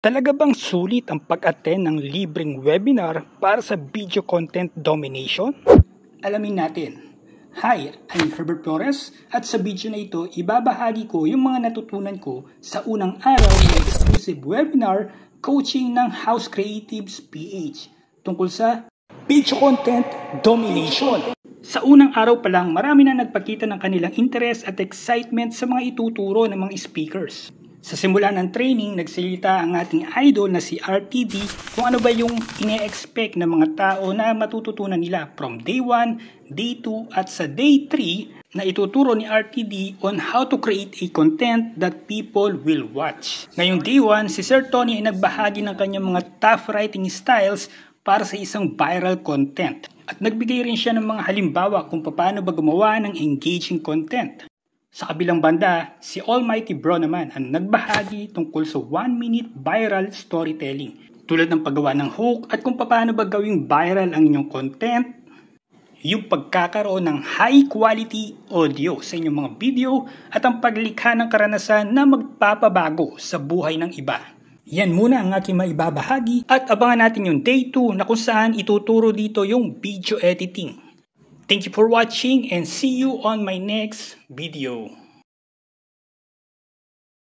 Talaga bang sulit ang pag-attend ng libreng webinar para sa video content domination? Alamin natin. Hi, I'm Herbert Flores at sa video na ito ibabahagi ko yung mga natutunan ko sa unang araw ng exclusive webinar coaching ng House Creatives PH tungkol sa video content domination. Sa unang araw pa lang, marami na nagpakita ng kanilang interest at excitement sa mga ituturo ng mga speakers. Sa simula ng training, nagsalita ang ating idol na si RTD kung ano ba yung ine-expect ng mga tao na matututunan nila from day 1, day 2 at sa day 3 na ituturo ni RTD on how to create a content that people will watch. Ngayong day 1, si Sir Tony ay nagbahagi ng kanyang mga tough writing styles para sa isang viral content. At nagbigay rin siya ng mga halimbawa kung paano ba gumawa ng engaging content. Sa kabilang banda, si Almighty Bro naman ang nagbahagi tungkol sa 1-minute viral storytelling. Tulad ng paggawa ng hook at kung paano ba gawing viral ang inyong content, yung pagkakaroon ng high quality audio sa inyong mga video at ang paglikha ng karanasan na magpapabago sa buhay ng iba. Yan muna ang aking maibabahagi at abangan natin yung day 2 na kung saan ituturo dito yung video editing. Thank you for watching and see you on my next video.